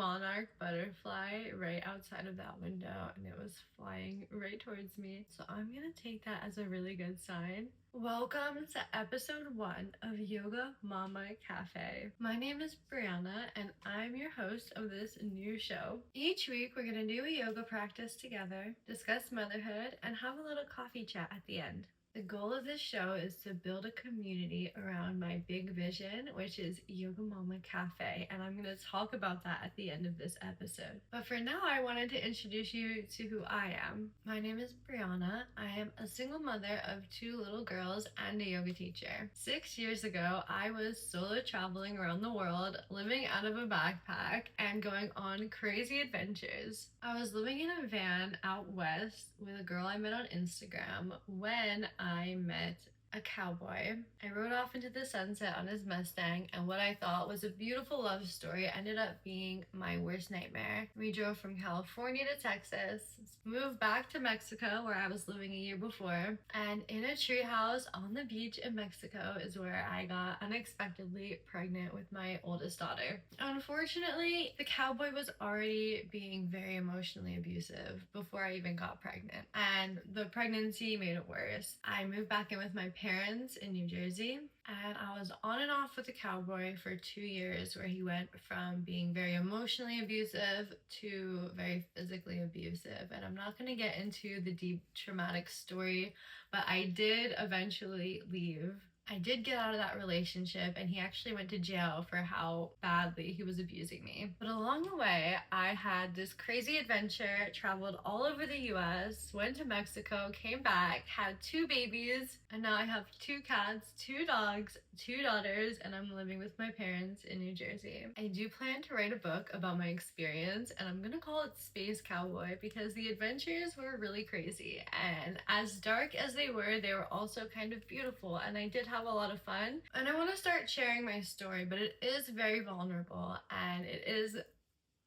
monarch butterfly right outside of that window and it was flying right towards me. So I'm gonna take that as a really good sign. Welcome to episode 1 of Yoga Mama Cafe. My name is Brianna and I'm your host of this new show. Each week we're gonna do a yoga practice together, discuss motherhood, and have a little coffee chat at the end. The goal of this show is to build a community around my big vision, which is Yoga Mama Cafe, and I'm going to talk about that at the end of this episode. But for now, I wanted to introduce you to who I am. My name is Brianna. I am a single mother of 2 little girls and a yoga teacher. 6 years ago, I was solo traveling around the world, living out of a backpack, and going on crazy adventures. I was living in a van out west with a girl I met on Instagram when I met a cowboy. I rode off into the sunset on his Mustang, and what I thought was a beautiful love story ended up being my worst nightmare. We drove from California to Texas, moved back to Mexico where I was living a year before, and in a treehouse on the beach in Mexico is where I got unexpectedly pregnant with my oldest daughter. Unfortunately, the cowboy was already being very emotionally abusive before I even got pregnant, and the pregnancy made it worse. I moved back in with my parents in New Jersey, and I was on and off with the cowboy for 2 years, where he went from being very emotionally abusive to very physically abusive. And I'm not going to get into the deep traumatic story, but I did eventually leave. I did get out of that relationship, and he actually went to jail for how badly he was abusing me. But along the way, I had this crazy adventure, traveled all over the US, went to Mexico, came back, had 2 babies, and now I have 2 cats, 2 dogs, 2 daughters, and I'm living with my parents in New Jersey. I do plan to write a book about my experience, and I'm gonna call it Space Cowboy because the adventures were really crazy. And as dark as they were also kind of beautiful, and I did have a lot of fun. And I want to start sharing my story, but it is very vulnerable and it is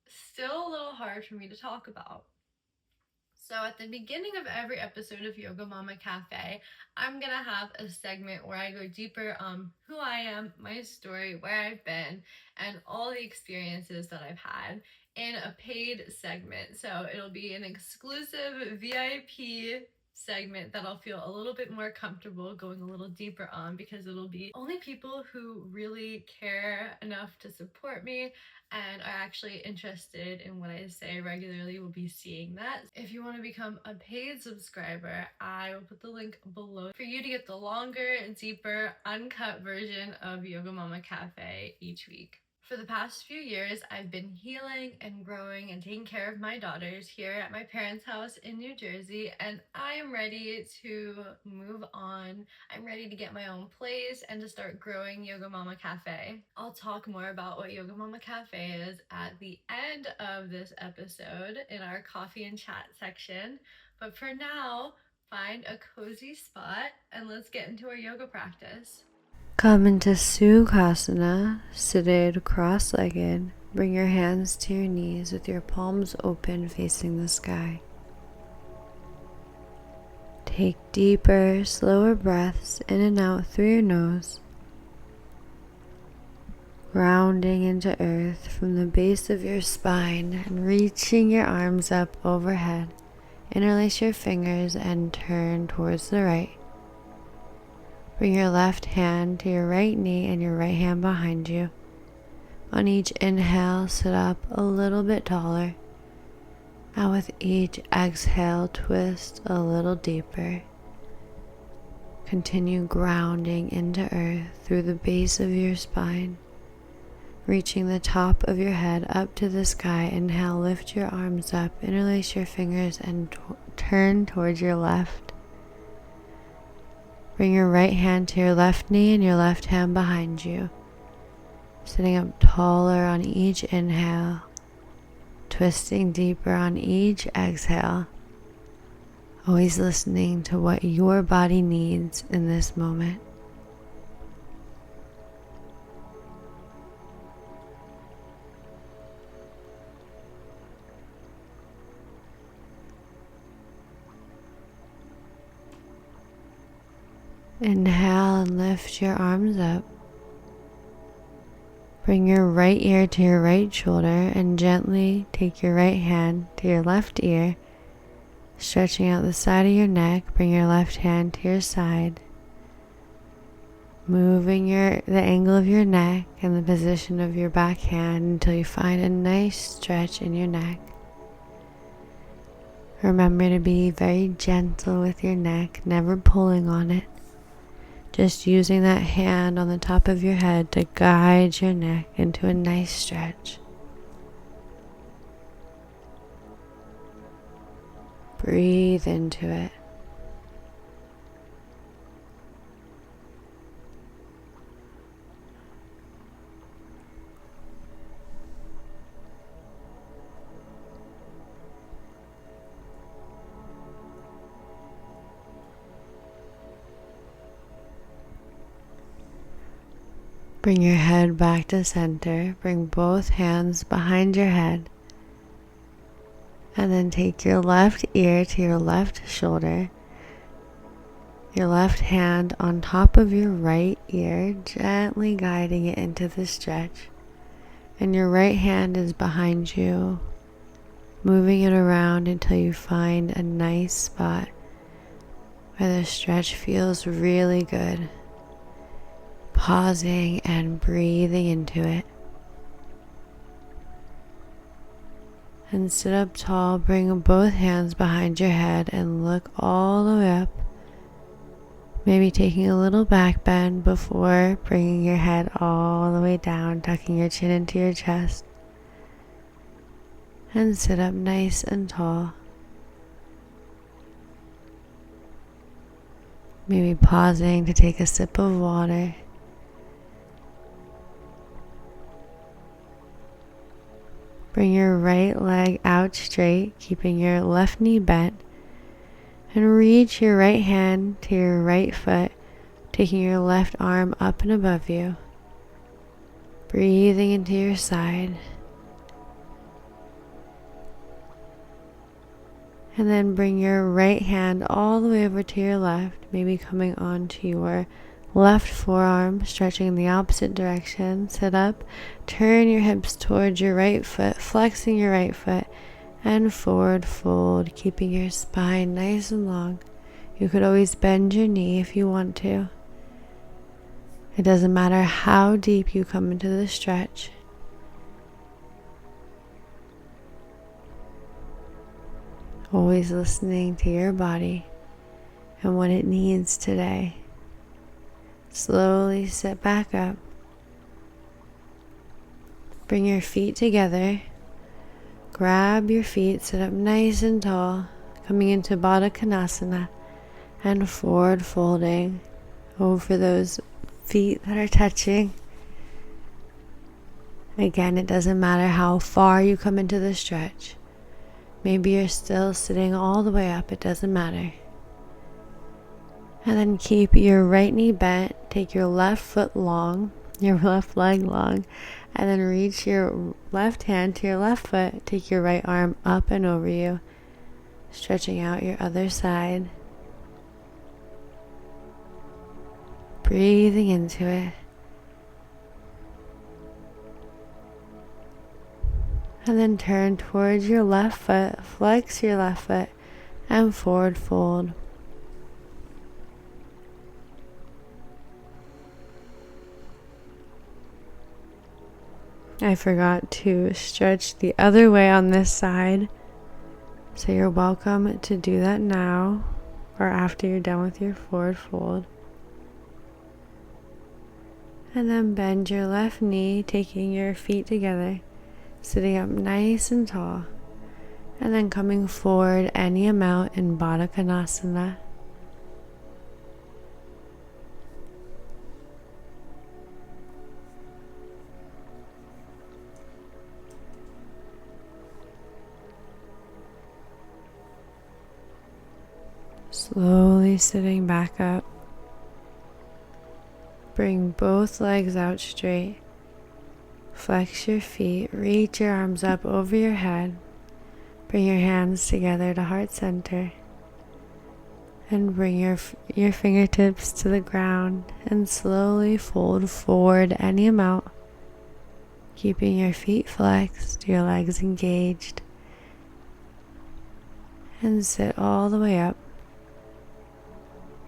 still a little hard for me to talk about. So at the beginning of every episode of Yoga Mama Cafe, I'm gonna have a segment where I go deeper on who I am, my story, where I've been, and all the experiences that I've had in a paid segment. So it'll be an exclusive VIP segment that I'll feel a little bit more comfortable going a little deeper on, because it'll be only people who really care enough to support me and are actually interested in what I say regularly will be seeing that. If you want to become a paid subscriber, I will put the link below for you to get the longer, deeper, uncut version of Yoga Mama Cafe each week. For the past few years, I've been healing and growing and taking care of my daughters here at my parents' house in New Jersey, and I am ready to move on. I'm ready to get my own place and to start growing Yoga Mama Cafe. I'll talk more about what Yoga Mama Cafe is at the end of this episode in our coffee and chat section, but for now, find a cozy spot and let's get into our yoga practice. Come into Sukhasana, seated cross-legged. Bring your hands to your knees with your palms open facing the sky. Take deeper, slower breaths in and out through your nose, grounding into earth from the base of your spine and reaching your arms up overhead. Interlace your fingers and turn towards the right. Bring your left hand to your right knee and your right hand behind you. On each inhale, sit up a little bit taller. And with each exhale, twist a little deeper. Continue grounding into earth through the base of your spine. Reaching the top of your head up to the sky. Inhale, lift your arms up, interlace your fingers, and turn towards your left. Bring your right hand to your left knee and your left hand behind you. Sitting up taller on each inhale, twisting deeper on each exhale. Always listening to what your body needs in this moment. Inhale and lift your arms up. Bring your right ear to your right shoulder and gently take your right hand to your left ear, stretching out the side of your neck. Bring your left hand to your side, moving the angle of your neck and the position of your back hand until you find a nice stretch in your neck. Remember to be very gentle with your neck, never pulling on it. Just using that hand on the top of your head to guide your neck into a nice stretch. Breathe into it. Bring your head back to center. Bring both hands behind your head. And then take your left ear to your left shoulder. Your left hand on top of your right ear, gently guiding it into the stretch. And your right hand is behind you, moving it around until you find a nice spot where the stretch feels really good. Pausing and breathing into it. And sit up tall, bring both hands behind your head and look all the way up. Maybe taking a little back bend before bringing your head all the way down, tucking your chin into your chest. And sit up nice and tall. Maybe pausing to take a sip of water. Bring your right leg out straight, keeping your left knee bent, and reach your right hand to your right foot, taking your left arm up and above you. Breathing into your side. And then bring your right hand all the way over to your left, maybe coming onto your left forearm, stretching in the opposite direction. Sit up, turn your hips towards your right foot, flexing your right foot, and forward fold, keeping your spine nice and long. You could always bend your knee if you want to. It doesn't matter how deep you come into the stretch. Always listening to your body and what it needs today. Slowly sit back up. Bring your feet together. Grab your feet, sit up nice and tall, coming into Baddha Konasana and forward folding over those feet that are touching. Again, it doesn't matter how far you come into the stretch. Maybe you're still sitting all the way up, it doesn't matter. And then keep your right knee bent, take your left foot long, your left leg long, and then reach your left hand to your left foot, take your right arm up and over you, stretching out your other side. Breathing into it. And then turn towards your left foot, flex your left foot, and forward fold. I forgot to stretch the other way on this side, so you're welcome to do that now or after you're done with your forward fold. And then bend your left knee, taking your feet together, sitting up nice and tall, and then coming forward any amount in Baddha Konasana. Slowly sitting back up. Bring both legs out straight. Flex your feet, reach your arms up over your head. Bring your hands together to heart center. And bring your fingertips to the ground and slowly fold forward any amount. keeping your feet flexed, your legs engaged, and sit all the way up.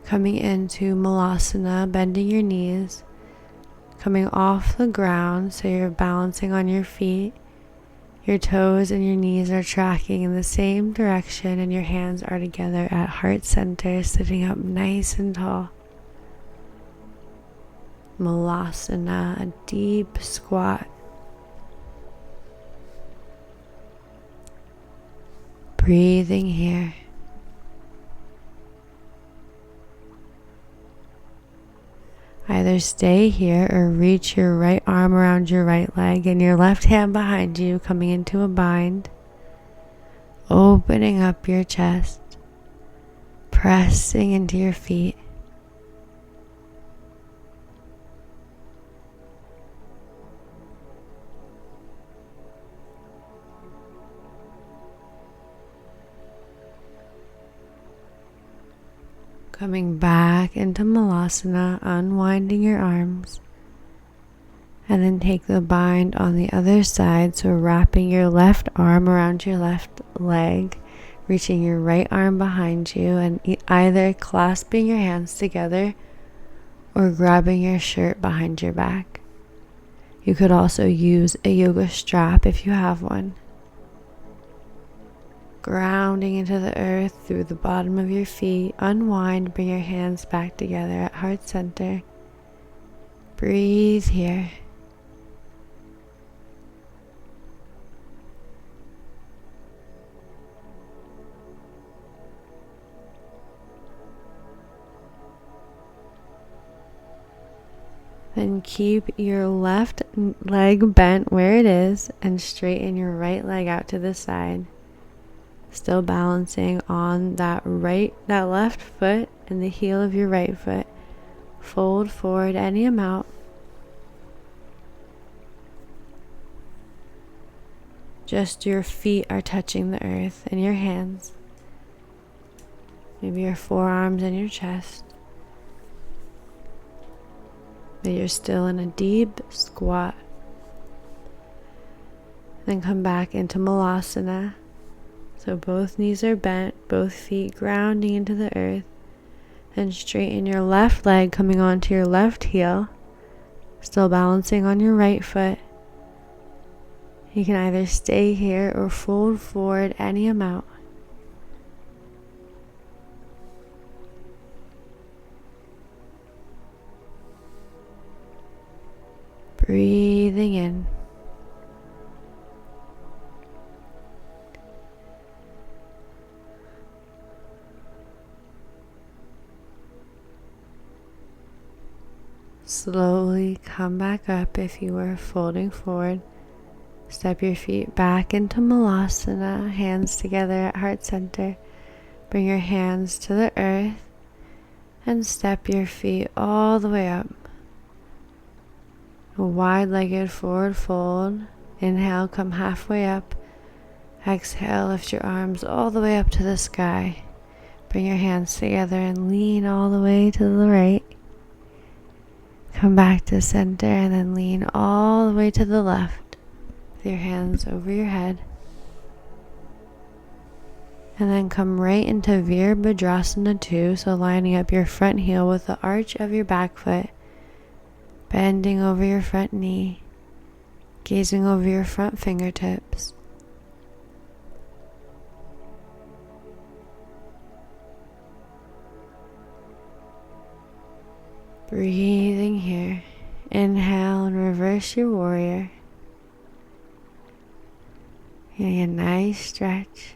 Coming into Malasana, bending your knees, coming off the ground so you're balancing on your feet. Your toes and your knees are tracking in the same direction and your hands are together at heart center, sitting up nice and tall. Malasana, a deep squat. Breathing here. Either stay here or reach your right arm around your right leg and your left hand behind you, coming into a bind. Opening up your chest, pressing into your feet. Coming back into Malasana, unwinding your arms, and then take the bind on the other side, so wrapping your left arm around your left leg, reaching your right arm behind you, and either clasping your hands together or grabbing your shirt behind your back. You could also use a yoga strap if you have one. Grounding into the earth through the bottom of your feet. Unwind, bring your hands back together at heart center. Breathe here. Then keep your left leg bent where it is and straighten your right leg out to the side. Still balancing on that left foot and the heel of your right foot. Fold forward any amount. Just your feet are touching the earth and your hands. Maybe your forearms and your chest. But you're still in a deep squat. Then come back into Malasana. So both knees are bent, both feet grounding into the earth. Then straighten your left leg, coming onto your left heel. Still balancing on your right foot. You can either stay here or fold forward any amount. Breathing in. Slowly come back up if you were folding forward. Step your feet back into Malasana, hands together at heart center. Bring your hands to the earth and step your feet all the way up. A wide-legged forward fold. Inhale, come halfway up. Exhale, lift your arms all the way up to the sky. Bring your hands together and lean all the way to the right. Come back to center and then lean all the way to the left with your hands over your head. And then come right into Virabhadrasana 2, so lining up your front heel with the arch of your back foot, bending over your front knee, gazing over your front fingertips. Breathing here. Inhale and reverse your warrior. Getting a nice stretch.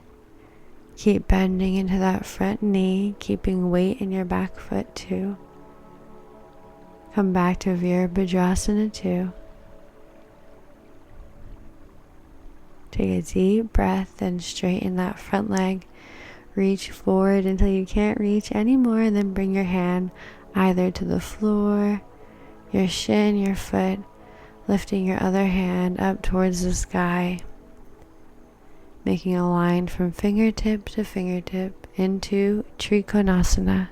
Keep bending into that front knee, keeping weight in your back foot too. Come back to Virabhadrasana 2. Take a deep breath and straighten that front leg. Reach forward until you can't reach anymore, and then bring your hand either to the floor, your shin, your foot, lifting your other hand up towards the sky, making a line from fingertip to fingertip into Trikonasana.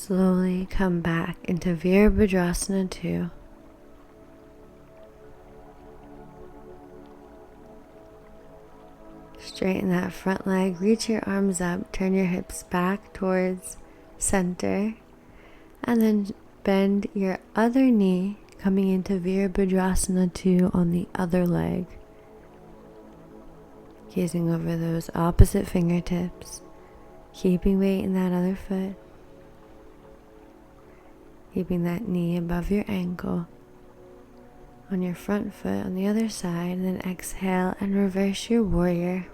Slowly come back into Virabhadrasana 2. Straighten that front leg, reach your arms up, turn your hips back towards center, and then bend your other knee, coming into Virabhadrasana 2 on the other leg. Gazing over those opposite fingertips, keeping weight in that other foot, keeping that knee above your ankle, on your front foot on the other side, and then exhale and reverse your warrior.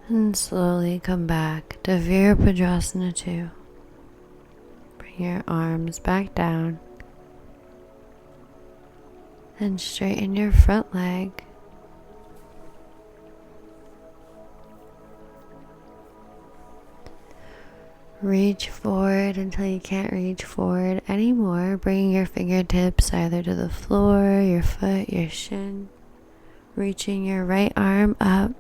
And slowly come back to Virabhadrasana 2. Bring your arms back down and straighten your front leg. Reach forward until you can't reach forward anymore, bringing your fingertips either to the floor, your foot, your shin. Reaching your right arm up.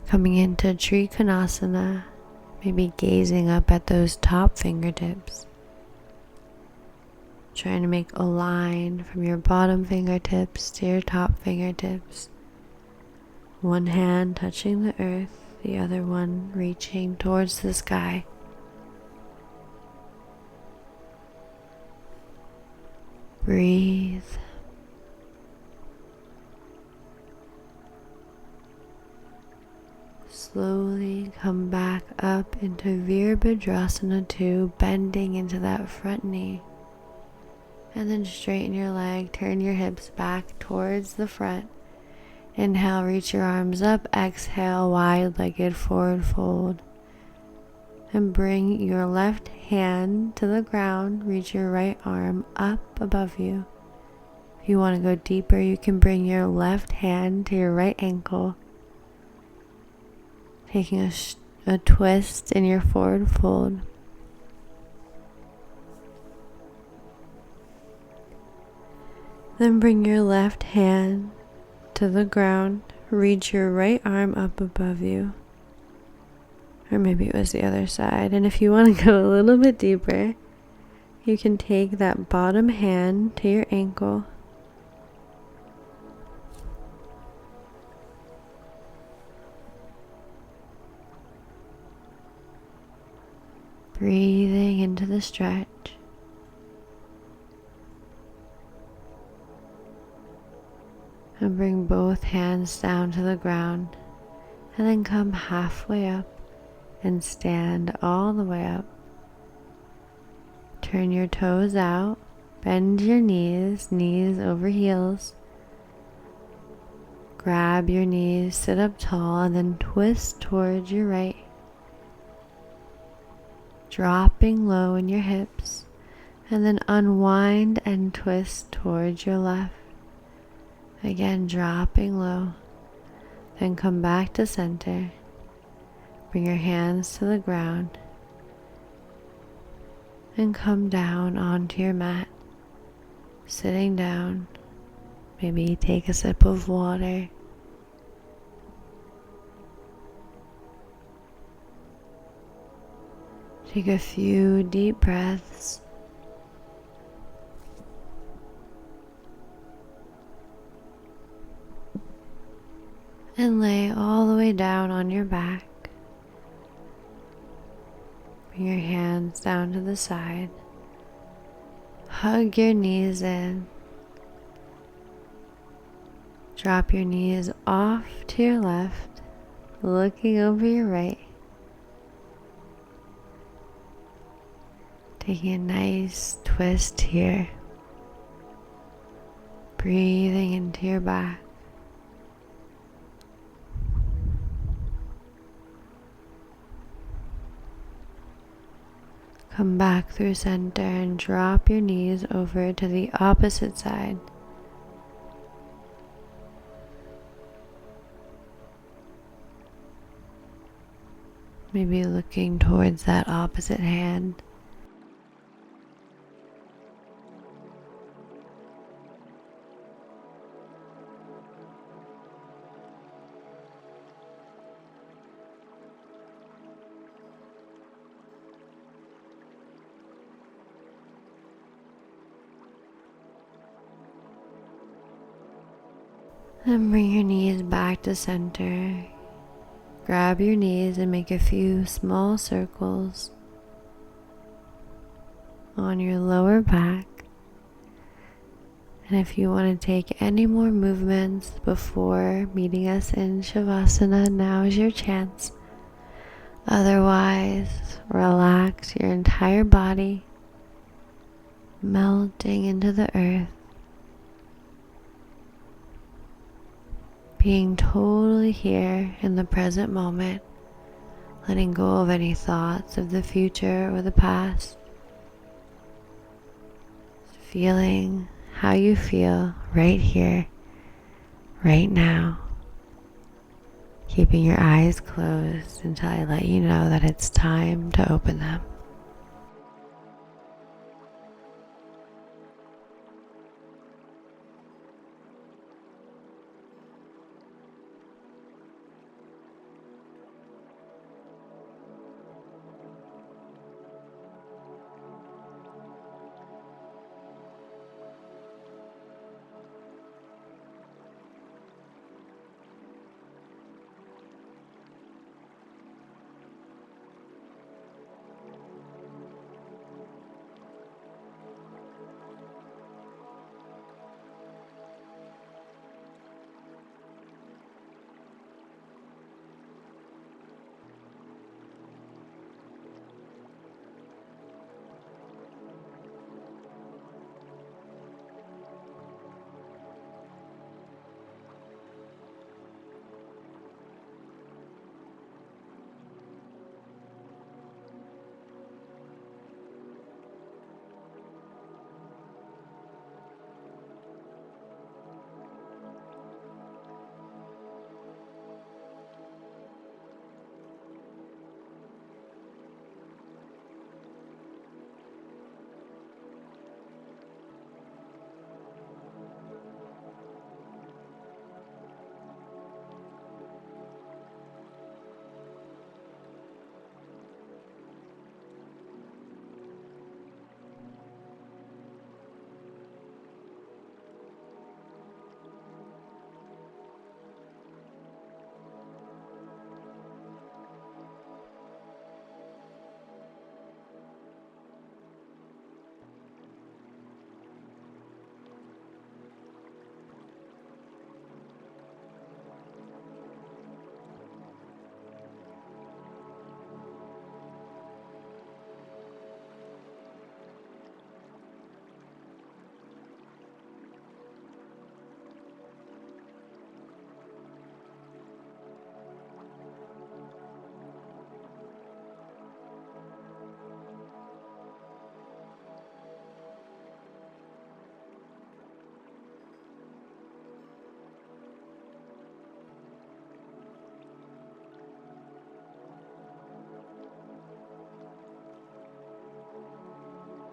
Coming into Trikonasana, maybe gazing up at those top fingertips. Trying to make a line from your bottom fingertips to your top fingertips. One hand touching the earth, the other one reaching towards the sky. Breathe. Slowly come back up into Virabhadrasana 2, bending into that front knee. And then straighten your leg, turn your hips back towards the front. Inhale, reach your arms up. Exhale, wide-legged forward fold. And bring your left hand to the ground. Reach your right arm up above you. If you want to go deeper, you can bring your left hand to your right ankle. Taking a twist in your forward fold. Then bring your left hand to the ground. Reach your right arm up above you. Or maybe it was the other side. And if you want to go a little bit deeper, you can take that bottom hand to your ankle. Breathing into the stretch. And bring both hands down to the ground. And then come halfway up and stand all the way up. Turn your toes out. Bend your knees, knees over heels. Grab your knees, sit up tall, and then twist towards your right. Dropping low in your hips, and then unwind and twist towards your left. Again, dropping low. Then come back to center. Bring your hands to the ground. And come down onto your mat. Sitting down. Maybe take a sip of water. Take a few deep breaths. And lay all the way down on your back. Bring your hands down to the side. Hug your knees in. Drop your knees off to your left, looking over your right. Taking a nice twist here. Breathing into your back. Come back through center and drop your knees over to the opposite side. maybe looking towards that opposite hand. Then bring your knees back to center. Grab your knees and make a few small circles on your lower back. And if you want to take any more movements before meeting us in Shavasana, now is your chance. Otherwise, relax your entire body, melting into the earth, being totally here in the present moment, letting go of any thoughts of the future or the past, feeling how you feel right here, right now, keeping your eyes closed until I let you know that it's time to open them.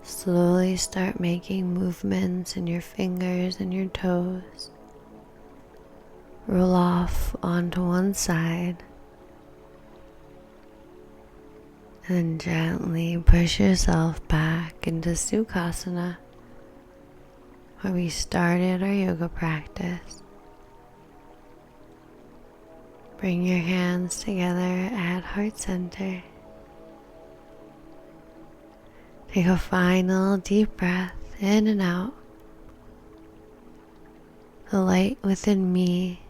Slowly start making movements in your fingers and your toes. Roll off onto one side and gently push yourself back into Sukhasana, where we started our yoga practice. Bring your hands together at heart center. Take a final deep breath in and out. The light within me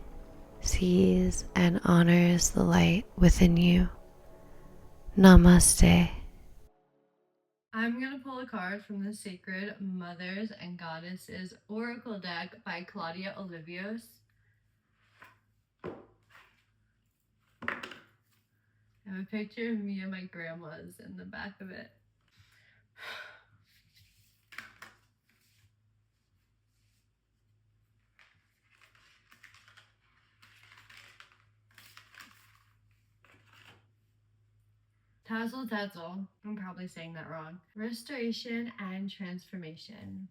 sees and honors the light within you. Namaste. I'm going to pull a card from the Sacred Mothers and Goddesses Oracle deck by Claudia Olivios. I have a picture of me and my grandma's in the back of it. Tazzle Dazzle, I'm probably saying that wrong. Restoration and transformation.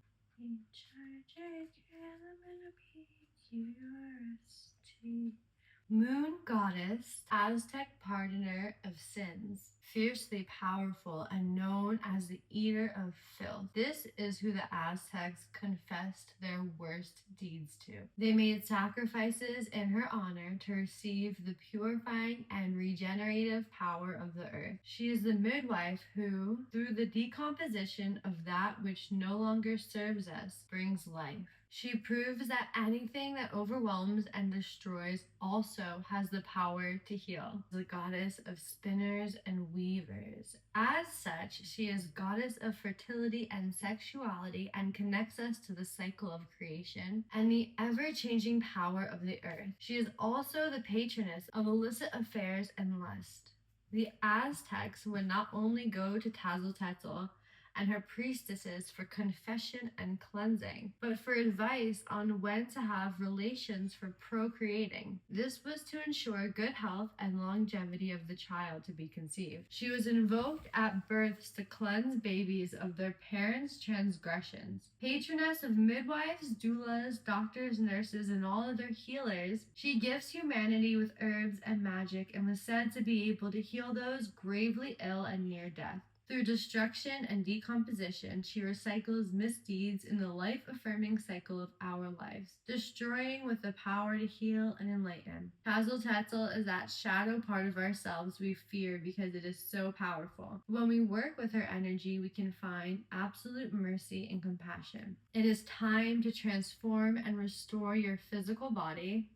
Moon goddess, Aztec pardoner of sins, fiercely powerful and known as the eater of filth. This is who the Aztecs confessed their worst deeds to. They made sacrifices in her honor to receive the purifying and regenerative power of the earth. She is the midwife who, through the decomposition of that which no longer serves us, brings life. She proves that anything that overwhelms and destroys also has the power to heal. The goddess of spinners and weavers. As such, she is goddess of fertility and sexuality and connects us to the cycle of creation and the ever-changing power of the earth. She is also the patroness of illicit affairs and lust. The Aztecs would not only go to Tazltetl and her priestesses for confession and cleansing, but for advice on when to have relations for procreating. This was to ensure good health and longevity of the child to be conceived. She was invoked at births to cleanse babies of their parents' transgressions. Patroness of midwives, doulas, doctors, nurses, and all other healers, she gifts humanity with herbs and magic and was said to be able to heal those gravely ill and near death. Through destruction and decomposition, she recycles misdeeds in the life-affirming cycle of our lives, destroying with the power to heal and enlighten. Tazltetl is that shadow part of ourselves we fear because it is so powerful. When we work with her energy, we can find absolute mercy and compassion. It is time to transform and restore your physical body,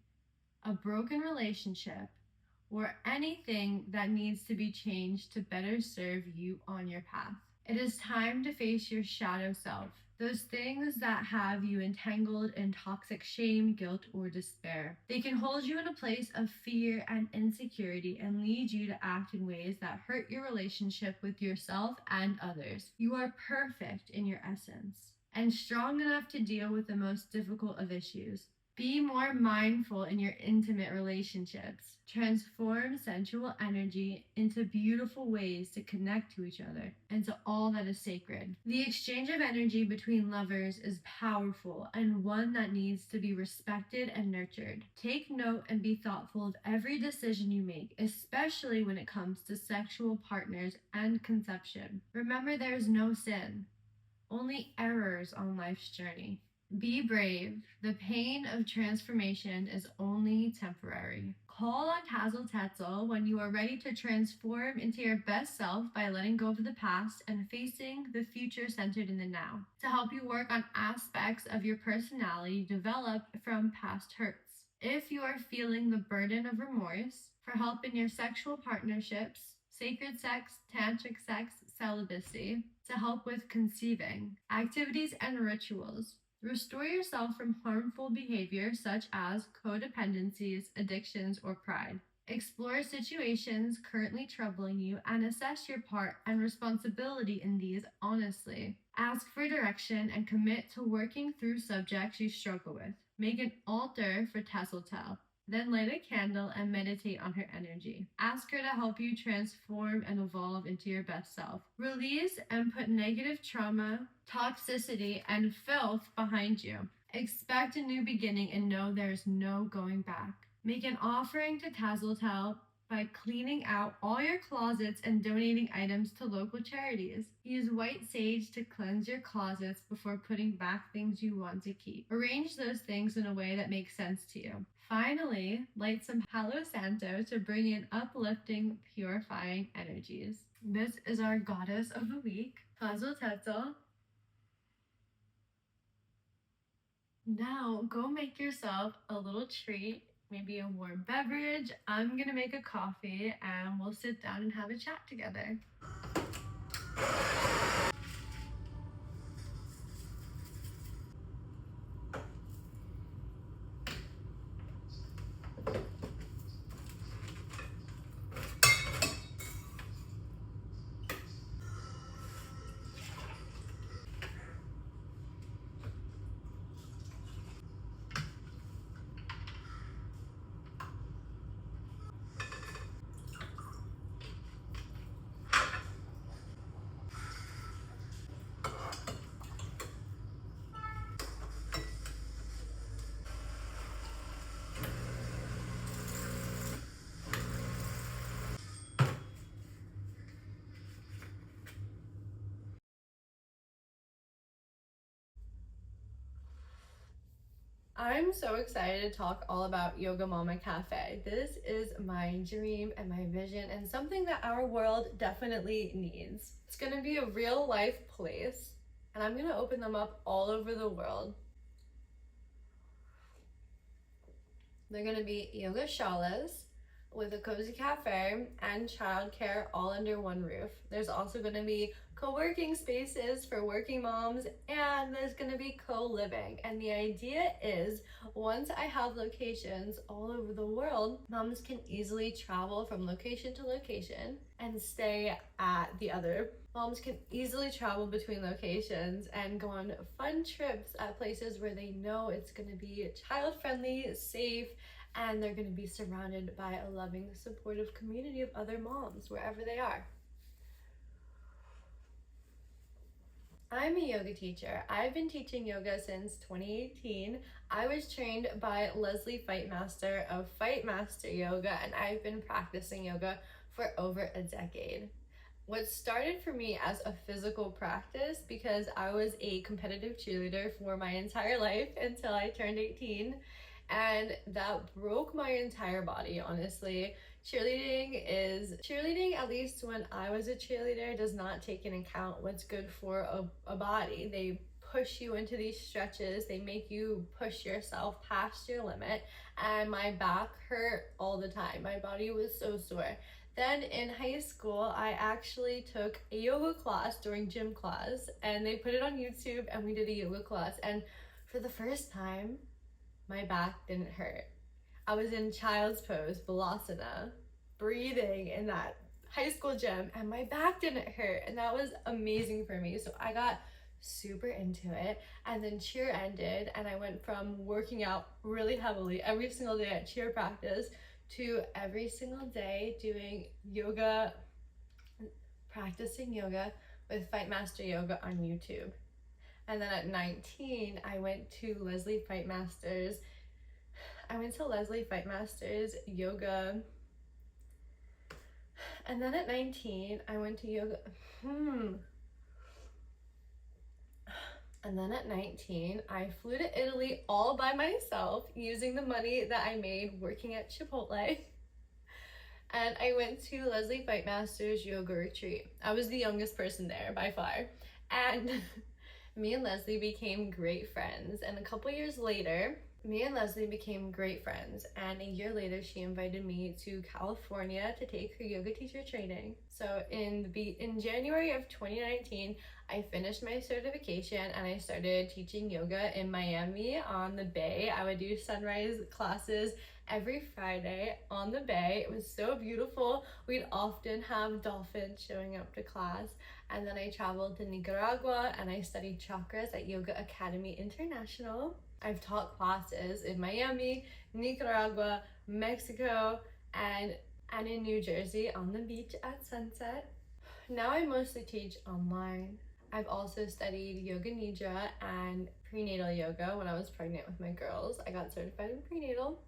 a broken relationship, or anything that needs to be changed to better serve you on your path. It is time to face your shadow self, those things that have you entangled in toxic shame, guilt, or despair. They can hold you in a place of fear and insecurity and lead you to act in ways that hurt your relationship with yourself and others. You are perfect in your essence and strong enough to deal with the most difficult of issues. Be more mindful in your intimate relationships. Transform sensual energy into beautiful ways to connect to each other and to all that is sacred. The exchange of energy between lovers is powerful and one that needs to be respected and nurtured. Take note and be thoughtful of every decision you make, especially when it comes to sexual partners and conception. Remember, there is no sin, only errors on life's journey. Be brave. The pain of transformation is only temporary. Call on Tazltetl when you are ready to transform into your best self by letting go of the past and facing the future centered in the now. To help you work on aspects of your personality developed from past hurts. If you are feeling the burden of remorse, for help in your sexual partnerships, sacred sex, tantric sex, celibacy, to help with conceiving, activities and rituals. Restore yourself from harmful behavior such as codependencies, addictions, or pride. Explore situations currently troubling you and assess your part and responsibility in these honestly. Ask for direction and commit to working through subjects you struggle with. Make an altar for Tazltetl. Then light a candle and meditate on her energy. Ask her to help you transform and evolve into your best self. Release and put negative trauma, toxicity, and filth behind you. Expect a new beginning and know there is no going back. Make an offering to Tazltetl by cleaning out all your closets and donating items to local charities. Use white sage to cleanse your closets before putting back things you want to keep. Arrange those things in a way that makes sense to you. Finally, light some Palo Santo to bring in uplifting, purifying energies. This is our goddess of the week, Tazltetl. Now, go make yourself a little treat, maybe a warm beverage. I'm gonna make a coffee and we'll sit down and have a chat together. I'm so excited to talk all about Yoga Mama Cafe. This is my dream and my vision and something that our world definitely needs. It's gonna be a real life place and I'm gonna open them up all over the world. They're gonna be yoga shalas with a cozy cafe and childcare all under one roof. There's also gonna be co-working spaces for working moms, and there's gonna be co-living. And the idea is, once I have locations all over the world, moms can easily travel from location to location and stay at the other. Moms can easily travel between locations and go on fun trips at places where they know it's gonna be child-friendly, safe, and they're gonna be surrounded by a loving, supportive community of other moms wherever they are. I'm a yoga teacher. I've been teaching yoga since 2018. I was trained by Leslie Fightmaster of Fightmaster Yoga, and I've been practicing yoga for over a decade. What started for me as a physical practice, because I was a competitive cheerleader for my entire life until I turned 18, and that broke my entire body, honestly. Cheerleading, at least when I was a cheerleader, does not take into account what's good for a body. They push you into these stretches, they make you push yourself past your limit, and my back hurt all the time. My body was so sore. Then in high school, I actually took a yoga class during gym class, and they put it on YouTube, and we did a yoga class, and for the first time, my back didn't hurt. I was in child's pose, Balasana, breathing in that high school gym, and my back didn't hurt, and that was amazing for me. So I got super into it, and then cheer ended, and I went from working out really heavily every single day at cheer practice to every single day doing yoga, practicing yoga with Fightmaster Yoga on YouTube. And then at 19, I went to Leslie Fightmaster's yoga. And then at 19, I went to yoga. And then at 19, I flew to Italy all by myself using the money that I made working at Chipotle. And I went to Leslie Fightmaster's yoga retreat. I was the youngest person there by far. And me and Leslie became great friends. And a couple years later, me and Leslie became great friends, and a year later she invited me to California to take her yoga teacher training. So in January of 2019, I finished my certification and I started teaching yoga in Miami on the Bay. I would do sunrise classes every Friday on the Bay. It was so beautiful. We'd often have dolphins showing up to class. And then I traveled to Nicaragua and I studied chakras at Yoga Academy International. I've taught classes in Miami, Nicaragua, Mexico, and in New Jersey on the beach at sunset. Now I mostly teach online. I've also studied Yoga Nidra and prenatal yoga when I was pregnant with my girls. I got certified in prenatal.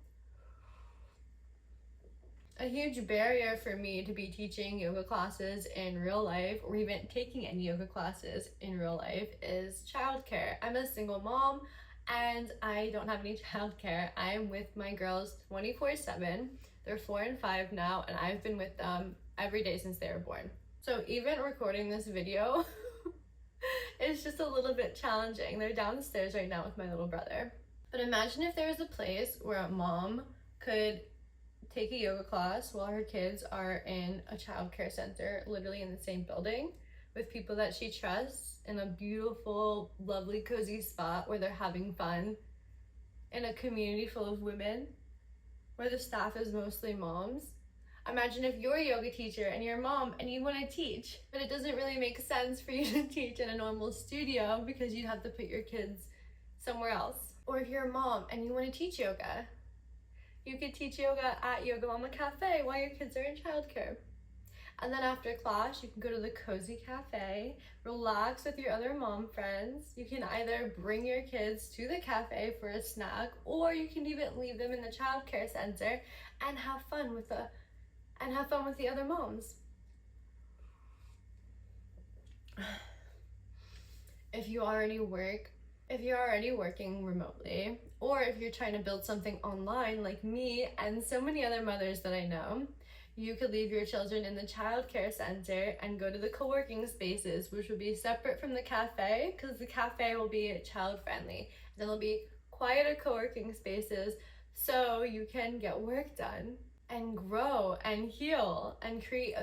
A huge barrier for me to be teaching yoga classes in real life, or even taking any yoga classes in real life, is childcare. I'm a single mom and I don't have any childcare. I am with my girls 24/7. They're 4 and 5 now, and I've been with them every day since they were born. So even recording this video is just a little bit challenging. They're downstairs right now with my little brother. But imagine if there was a place where a mom could take a yoga class while her kids are in a childcare center, literally in the same building, with people that she trusts, in a beautiful, lovely, cozy spot where they're having fun, in a community full of women, where the staff is mostly moms. Imagine if you're a yoga teacher and you're a mom and you want to teach, but it doesn't really make sense for you to teach in a normal studio because you'd have to put your kids somewhere else. Or if you're a mom and you want to teach yoga, you could teach yoga at Yoga Mama Cafe while your kids are in childcare. And then after class, you can go to the cozy cafe, relax with your other mom friends. You can either bring your kids to the cafe for a snack, or you can even leave them in the childcare center and have fun with the other moms. If you already work If you're already working remotely, or if you're trying to build something online like me and so many other mothers that I know, you could leave your children in the childcare center and go to the co-working spaces, which will be separate from the cafe, because the cafe will be child friendly. Then there'll be quieter co-working spaces so you can get work done and grow and heal and create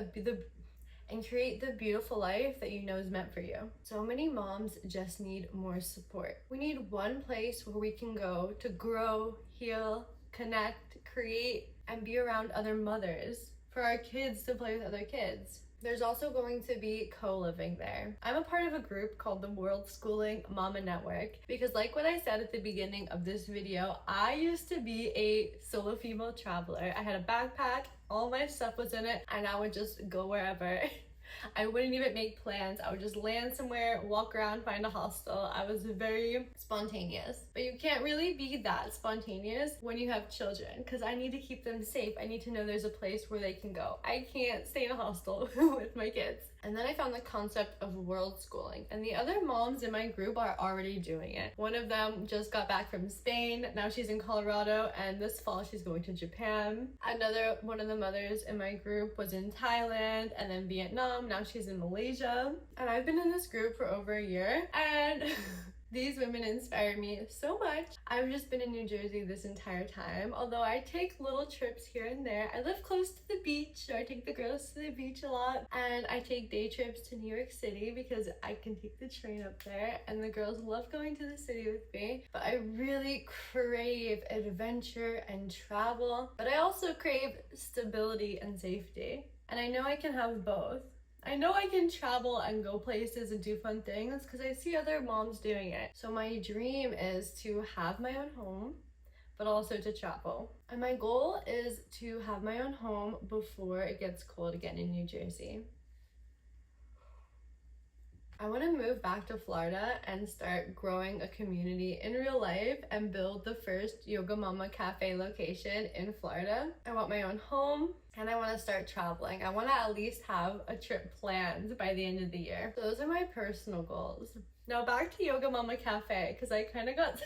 the beautiful life that you know is meant for you. So many moms just need more support. We need one place where we can go to grow, heal, connect, create, and be around other mothers, for our kids to play with other kids. There's also going to be co-living there. I'm a part of a group called the World Schooling Mama Network because, like what I said at the beginning of this video, I used to be a solo female traveler. I had a backpack, all my stuff was in it, and I would just go wherever. I wouldn't even make plans. I would just land somewhere, walk around, find a hostel. I was very spontaneous. But you can't really be that spontaneous when you have children, because I need to keep them safe. I need to know there's a place where they can go. I can't stay in a hostel with my kids. And then I found the concept of world schooling, and the other moms in my group are already doing it. One of them just got back from Spain. Now she's in Colorado, and this fall she's going to Japan. Another one of the mothers in my group was in Thailand and then Vietnam. Now she's in Malaysia. And I've been in this group for over a year, and these women inspire me so much. I've just been in New Jersey this entire time, although I take little trips here and there. I live close to the beach, so I take the girls to the beach a lot, and I take day trips to New York City because I can take the train up there, and the girls love going to the city with me. But I really crave adventure and travel, but I also crave stability and safety, and I know I can have both. I know I can travel and go places and do fun things because I see other moms doing it. So my dream is to have my own home, but also to travel. And my goal is to have my own home before it gets cold again in New Jersey. I want to move back to Florida and start growing a community in real life and build the first Yoga Mama Cafe location in Florida. I want my own home, and I want to start traveling. I want to at least have a trip planned by the end of the year. Those are my personal goals. Now back to Yoga Mama Cafe, because I kind of got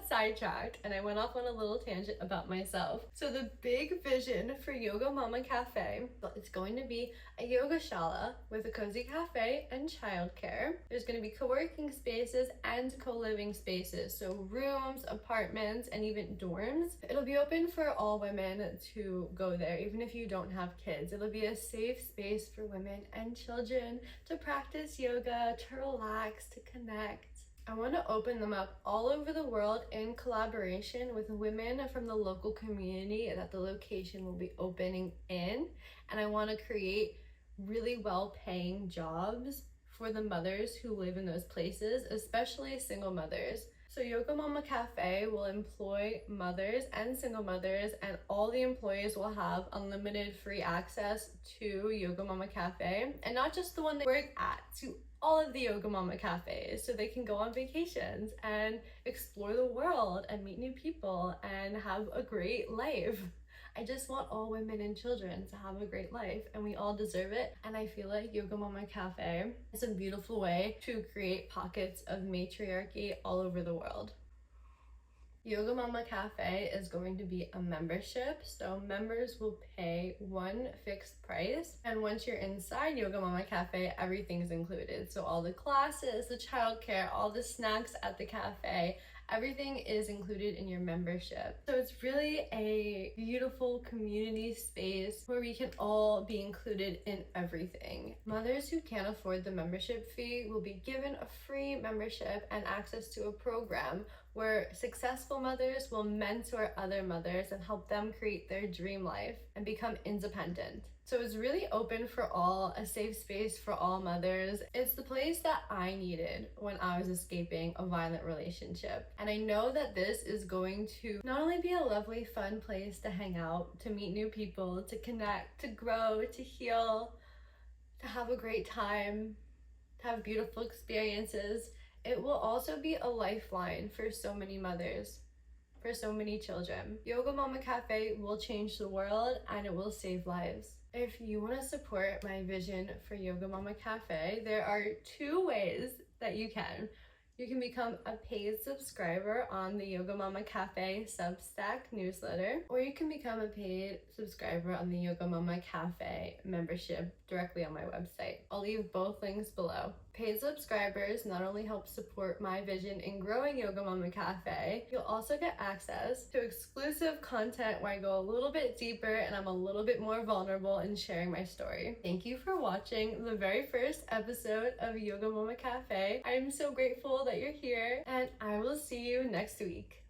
sidetracked and I went off on a little tangent about myself. So the big vision for Yoga Mama Cafe, it's going to be a yoga shala with a cozy cafe and childcare. There's going to be co-working spaces and co-living spaces, so rooms, apartments, and even dorms. It'll be open for all women to go there, even if you don't have kids. It'll be a safe space for women and children to practice yoga, to relax, to connect. I want to open them up all over the world in collaboration with women from the local community that the location will be opening in, and I want to create really well-paying jobs for the mothers who live in those places, especially single mothers. So Yoga Mama Cafe will employ mothers and single mothers, and all the employees will have unlimited free access to Yoga Mama Cafe, and not just the one they work at, to all of the Yoga Mama cafes, so they can go on vacations and explore the world and meet new people and have a great life. I just want all women and children to have a great life, and we all deserve it. And I feel like Yoga Mama Cafe is a beautiful way to create pockets of matriarchy all over the world. Yoga Mama Cafe is going to be a membership, so members will pay one fixed price, and once you're inside Yoga Mama Cafe, everything's included. So all the classes, the childcare, all the snacks at the cafe, everything is included in your membership. So it's really a beautiful community space where we can all be included in everything. Mothers who can't afford the membership fee will be given a free membership and access to a program where successful mothers will mentor other mothers and help them create their dream life and become independent. So it's really open for all, a safe space for all mothers. It's the place that I needed when I was escaping a violent relationship. And I know that this is going to not only be a lovely, fun place to hang out, to meet new people, to connect, to grow, to heal, to have a great time, to have beautiful experiences, it will also be a lifeline for so many mothers, for so many children. Yoga Mama Cafe will change the world, and it will save lives. If you want to support my vision for Yoga Mama Cafe, there are two ways that you can. You can become a paid subscriber on the Yoga Mama Cafe Substack newsletter, or you can become a paid subscriber on the Yoga Mama Cafe membership directly on my website. I'll leave both links below. Paid subscribers not only help support my vision in growing Yoga Mama Cafe, you'll also get access to exclusive content where I go a little bit deeper and I'm a little bit more vulnerable in sharing my story. Thank you for watching the very first episode of Yoga Mama Cafe. I am so grateful that you're here, and I will see you next week.